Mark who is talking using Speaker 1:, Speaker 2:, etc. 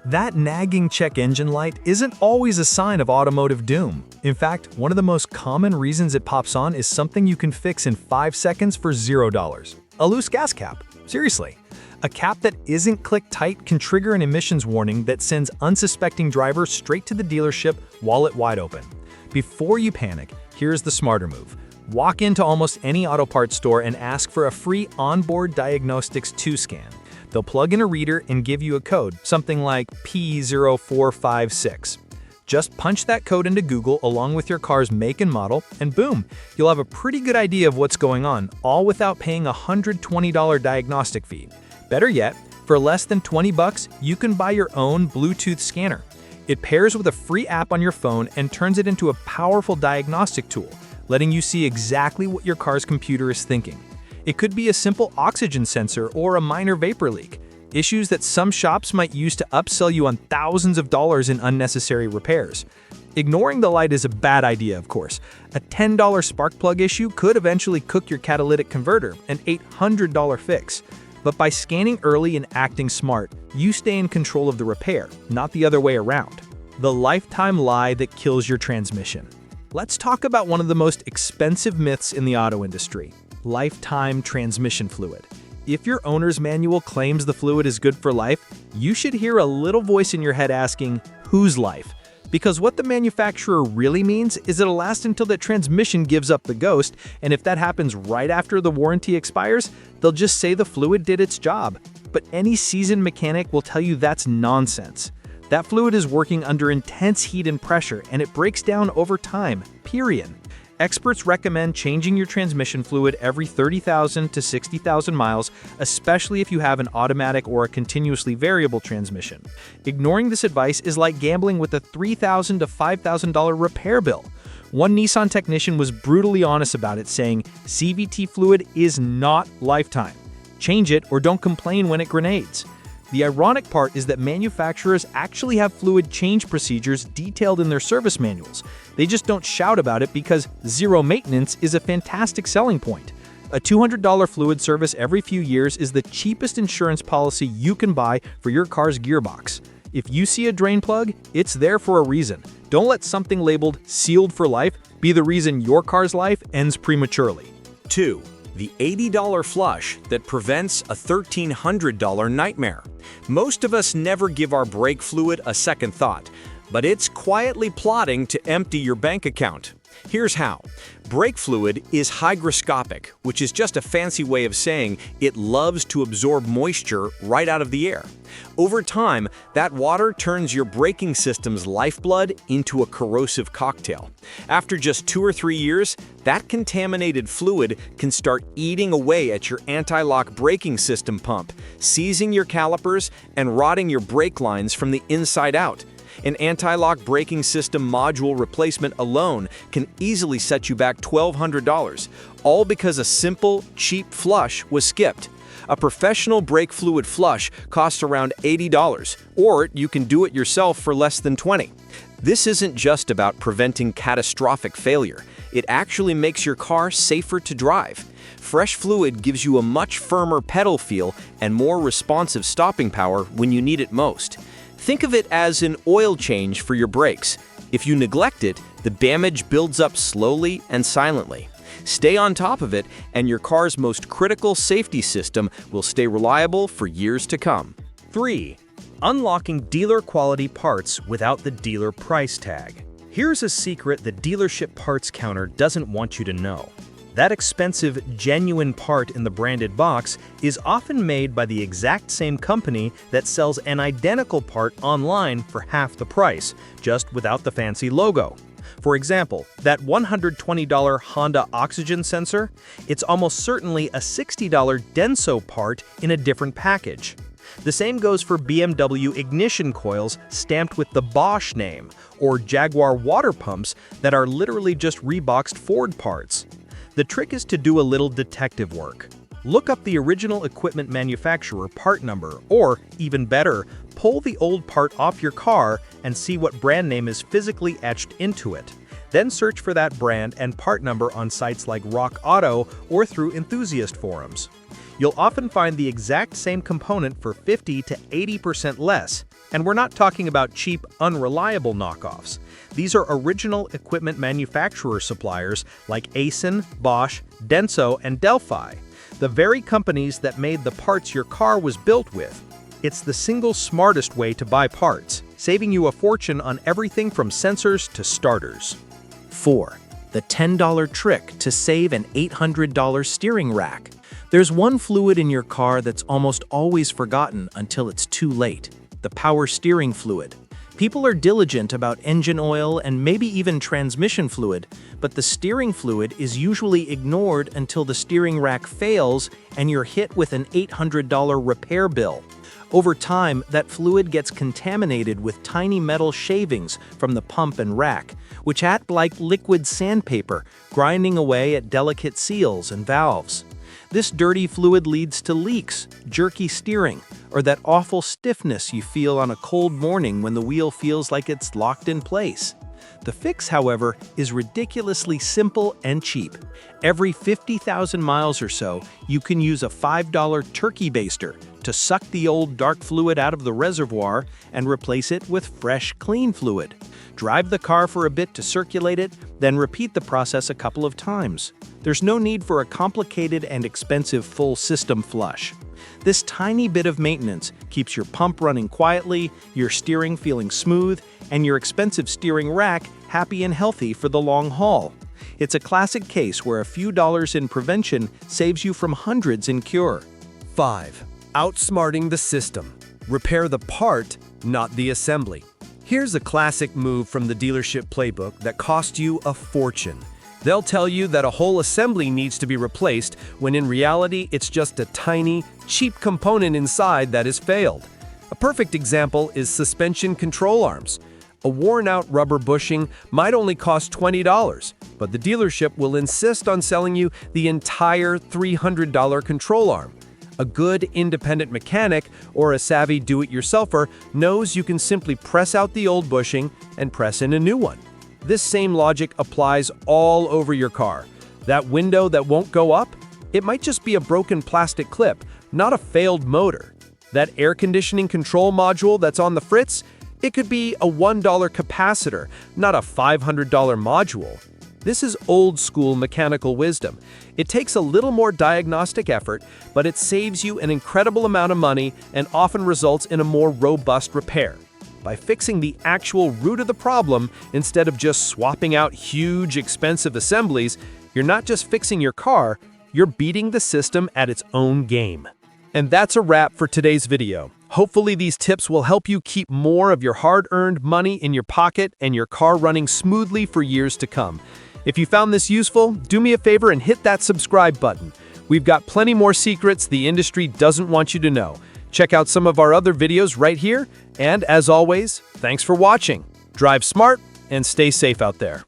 Speaker 1: That nagging check engine light isn't always a sign of automotive doom. In fact, one of the most common reasons it pops on is something you can fix in 5 seconds for $0. A loose gas cap. Seriously. A cap that isn't clicked tight can trigger an emissions warning that sends unsuspecting drivers straight to the dealership, wallet wide open. Before you panic, here's the smarter move. Walk into almost any auto parts store and ask for a free onboard Diagnostics 2 scan. They'll plug in a reader and give you a code, something like P0456. Just punch that code into Google along with your car's make and model, and boom, you'll have a pretty good idea of what's going on, all without paying a $120 diagnostic fee. Better yet, for less than $20, you can buy your own Bluetooth scanner. It pairs with a free app on your phone and turns it into a powerful diagnostic tool, letting you see exactly what your car's computer is thinking. It could be a simple oxygen sensor or a minor vapor leak, issues that some shops might use to upsell you on thousands of dollars in unnecessary repairs. Ignoring the light is a bad idea, of course. A $10 spark plug issue could eventually cook your catalytic converter, an $800 fix. But by scanning early and acting smart, you stay in control of the repair, not the other way around. The lifetime lie that kills your transmission. Let's talk about one of the most expensive myths in the auto industry: lifetime transmission fluid. If your owner's manual claims the fluid is good for life, you should hear a little voice in your head asking, whose life? Because what the manufacturer really means is it'll last until the transmission gives up the ghost, and if that happens right after the warranty expires, they'll just say the fluid did its job. But any seasoned mechanic will tell you that's nonsense. That fluid is working under intense heat and pressure, and it breaks down over time, period. Experts recommend changing your transmission fluid every 30,000 to 60,000 miles, especially if you have an automatic or a continuously variable transmission. Ignoring this advice is like gambling with a $3,000 to $5,000 repair bill. One Nissan technician was brutally honest about it, saying, "CVT fluid is not lifetime. Change it or don't complain when it grenades." The ironic part is that manufacturers actually have fluid change procedures detailed in their service manuals. They just don't shout about it because zero maintenance is a fantastic selling point. A $200 fluid service every few years is the cheapest insurance policy you can buy for your car's gearbox. If you see a drain plug, it's there for a reason. Don't let something labeled "sealed for life" be the reason your car's life ends prematurely.
Speaker 2: 2. The $80 flush that prevents a $1,300 nightmare. Most of us never give our brake fluid a second thought, but it's quietly plotting to empty your bank account. Here's how. Brake fluid is hygroscopic, which is just a fancy way of saying it loves to absorb moisture right out of the air. Over time, that water turns your braking system's lifeblood into a corrosive cocktail. After just 2 or 3 years, that contaminated fluid can start eating away at your anti-lock braking system pump, seizing your calipers and rotting your brake lines from the inside out. An anti-lock braking system module replacement alone can easily set you back $1,200, all because a simple, cheap flush was skipped. A professional brake fluid flush costs around $80, or you can do it yourself for less than $20. This isn't just about preventing catastrophic failure. It actually makes your car safer to drive. Fresh fluid gives you a much firmer pedal feel and more responsive stopping power when you need it most. Think of it as an oil change for your brakes. If you neglect it, the damage builds up slowly and silently. Stay on top of it, and your car's most critical safety system will stay reliable for years to come.
Speaker 3: 3. Unlocking dealer-quality parts without the dealer price tag. Here's a secret the dealership parts counter doesn't want you to know. That expensive, genuine part in the branded box is often made by the exact same company that sells an identical part online for half the price, just without the fancy logo. For example, that $120 Honda oxygen sensor, it's almost certainly a $60 Denso part in a different package. The same goes for BMW ignition coils stamped with the Bosch name, or Jaguar water pumps that are literally just reboxed Ford parts. The trick is to do a little detective work. Look up the original equipment manufacturer part number, or, even better, pull the old part off your car and see what brand name is physically etched into it. Then search for that brand and part number on sites like Rock Auto or through enthusiast forums. You'll often find the exact same component for 50 to 80% less, and we're not talking about cheap, unreliable knockoffs. These are original equipment manufacturer suppliers like Aisin, Bosch, Denso, and Delphi, the very companies that made the parts your car was built with. It's the single smartest way to buy parts, saving you a fortune on everything from sensors to starters.
Speaker 1: 4. The $10 trick to save an $800 steering rack. There's one fluid in your car that's almost always forgotten until it's too late: the power steering fluid. People are diligent about engine oil and maybe even transmission fluid, but the steering fluid is usually ignored until the steering rack fails and you're hit with an $800 repair bill. Over time, that fluid gets contaminated with tiny metal shavings from the pump and rack, which act like liquid sandpaper, grinding away at delicate seals and valves. This dirty fluid leads to leaks, jerky steering, or that awful stiffness you feel on a cold morning when the wheel feels like it's locked in place. The fix, however, is ridiculously simple and cheap. Every 50,000 miles or so, you can use a $5 turkey baster to suck the old dark fluid out of the reservoir and replace it with fresh, clean fluid. Drive the car for a bit to circulate it, then repeat the process a couple of times. There's no need for a complicated and expensive full system flush. This tiny bit of maintenance keeps your pump running quietly, your steering feeling smooth, and your expensive steering rack happy and healthy for the long haul. It's a classic case where a few dollars in prevention saves you from hundreds in cure.
Speaker 4: 5. Outsmarting the system. Repair the part, not the assembly. Here's a classic move from the dealership playbook that costs you a fortune. They'll tell you that a whole assembly needs to be replaced, when in reality it's just a tiny, cheap component inside that has failed. A perfect example is suspension control arms. A worn-out rubber bushing might only cost $20, but the dealership will insist on selling you the entire $300 control arm. A good independent mechanic or a savvy do-it-yourselfer knows you can simply press out the old bushing and press in a new one. This same logic applies all over your car. That window that won't go up? It might just be a broken plastic clip, not a failed motor. That air conditioning control module that's on the fritz? It could be a $1 capacitor, not a $500 module. This is old-school mechanical wisdom. It takes a little more diagnostic effort, but it saves you an incredible amount of money and often results in a more robust repair. By fixing the actual root of the problem instead of just swapping out huge, expensive assemblies, you're not just fixing your car, you're beating the system at its own game. And that's a wrap for today's video. Hopefully these tips will help you keep more of your hard-earned money in your pocket and your car running smoothly for years to come. If you found this useful, do me a favor and hit that subscribe button. We've got plenty more secrets the industry doesn't want you to know. Check out some of our other videos right here, and as always, thanks for watching. Drive smart and stay safe out there.